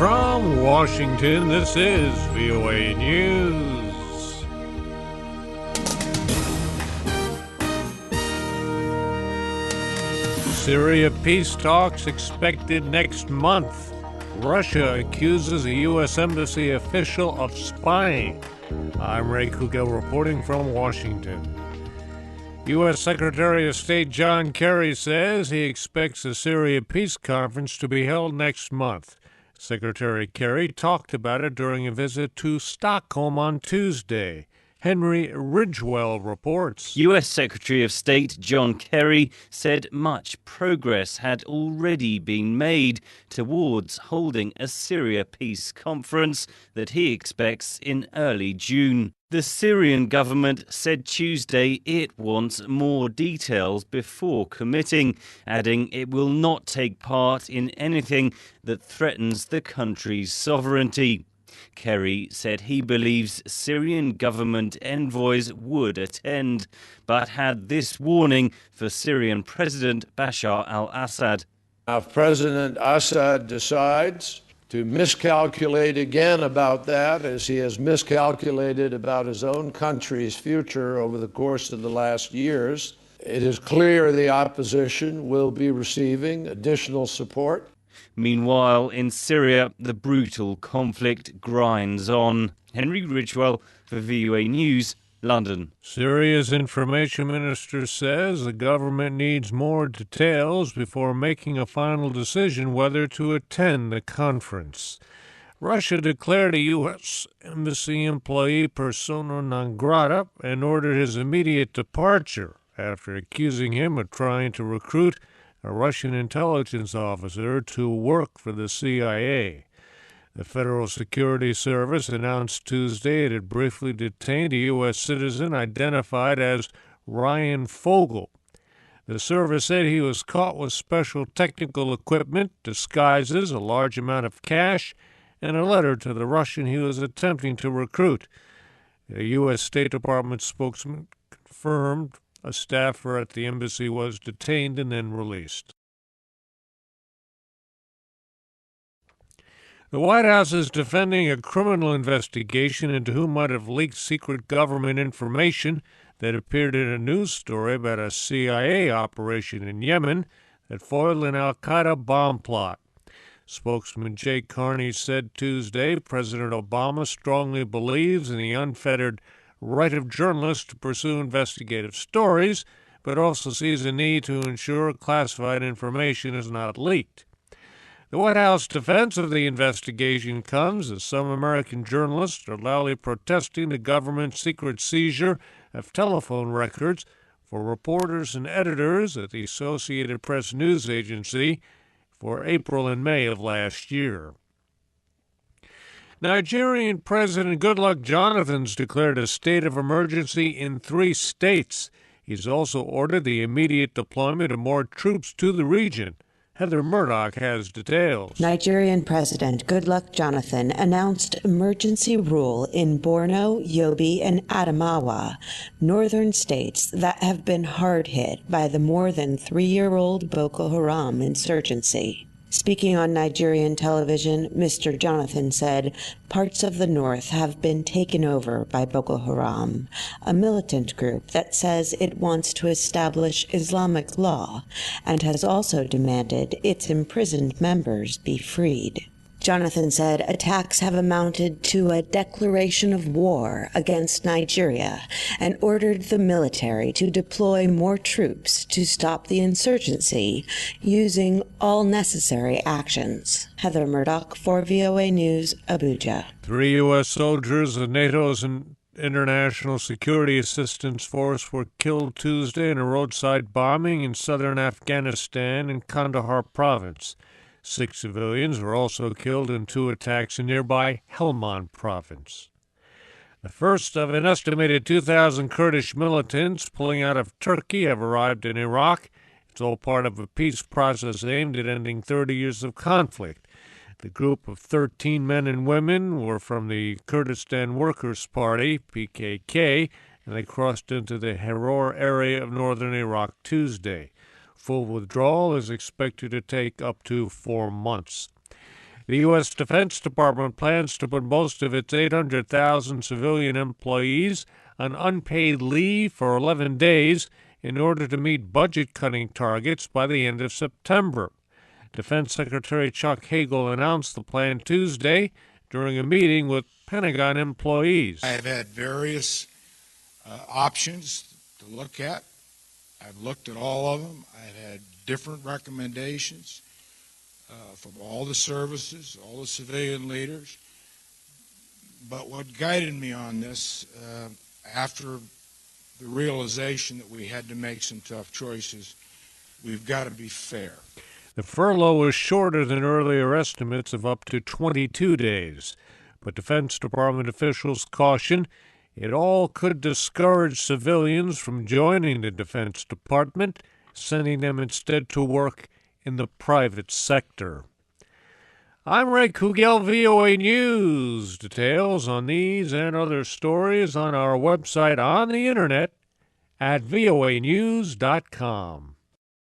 From Washington, this is VOA News. Syria peace talks expected next month. Russia accuses a U.S. Embassy official of spying. I'm Ray Kugel reporting from Washington. U.S. Secretary of State John Kerry says he expects a Syria peace conference to be held next month. Secretary Kerry talked about it during a visit to Stockholm on Tuesday. Henry Ridgwell reports. U.S. Secretary of State John Kerry said much progress had already been made towards holding a Syria peace conference that he expects in early June. The Syrian government said Tuesday it wants more details before committing, adding it will not take part in anything that threatens the country's sovereignty. Kerry said he believes Syrian government envoys would attend, but had this warning for Syrian President Bashar al-Assad. If President Assad decides to miscalculate again about that, as he has miscalculated about his own country's future over the course of the last years, it is clear the opposition will be receiving additional support. Meanwhile, in Syria, the brutal conflict grinds on. Henry Ridgwell for VOA News, London. Syria's information minister says the government needs more details before making a final decision whether to attend the conference. Russia declared a U.S. Embassy employee persona non grata and ordered his immediate departure after accusing him of trying to recruit a Russian intelligence officer to work for the CIA. The Federal Security Service announced Tuesday it had briefly detained a U.S. citizen identified as Ray Kugel. The service said he was caught with special technical equipment, disguises, a large amount of cash, and a letter to the Russian he was attempting to recruit. A U.S. State Department spokesman confirmed a staffer at the embassy was detained and then released. The White House is defending a criminal investigation into who might have leaked secret government information that appeared in a news story about a CIA operation in Yemen that foiled an al-Qaeda bomb plot. Spokesman Jay Carney said Tuesday President Obama strongly believes in the unfettered right of journalists to pursue investigative stories, but also sees a need to ensure classified information is not leaked. The White House defense of the investigation comes as some American journalists are loudly protesting the government's secret seizure of telephone records for reporters and editors at the Associated Press news agency for April and May of last year. Nigerian President Goodluck Jonathan's declared a state of emergency in 3 states. He's also ordered the immediate deployment of more troops to the region. Heather Murdoch has details. Nigerian President Goodluck Jonathan announced emergency rule in Borno, Yobe, and Adamawa, northern states that have been hard hit by the more than 3-year-old Boko Haram insurgency. Speaking on Nigerian television, Mr. Jonathan said parts of the north have been taken over by Boko Haram, a militant group that says it wants to establish Islamic law and has also demanded its imprisoned members be freed. Jonathan said attacks have amounted to a declaration of war against Nigeria and ordered the military to deploy more troops to stop the insurgency using all necessary actions. Heather Murdoch for VOA News, Abuja. 3 U.S. soldiers of NATO's International Security Assistance Force were killed Tuesday in a roadside bombing in southern Afghanistan in Kandahar province. 6 civilians were also killed in 2 attacks in nearby Helmand province. The first of an estimated 2,000 Kurdish militants pulling out of Turkey have arrived in Iraq. It's all part of a peace process aimed at ending 30 years of conflict. The group of 13 men and women were from the Kurdistan Workers' Party, PKK, and they crossed into the Haror area of northern Iraq Tuesday. Full withdrawal is expected to take up to 4 months. The U.S. Defense Department plans to put most of its 800,000 civilian employees on unpaid leave for 11 days in order to meet budget-cutting targets by the end of September. Defense Secretary Chuck Hagel announced the plan Tuesday during a meeting with Pentagon employees. I have had various options to look at. I've looked at all of them. I've had different recommendations from all the services, all the civilian leaders. But what guided me on this, after the realization that we had to make some tough choices, we've got to be fair. The furlough is shorter than earlier estimates of up to 22 days, but Defense Department officials caution it all could discourage civilians from joining the Defense Department, sending them instead to work in the private sector. I'm Ray Kugel, VOA News. Details on these and other stories on our website on the internet at voanews.com.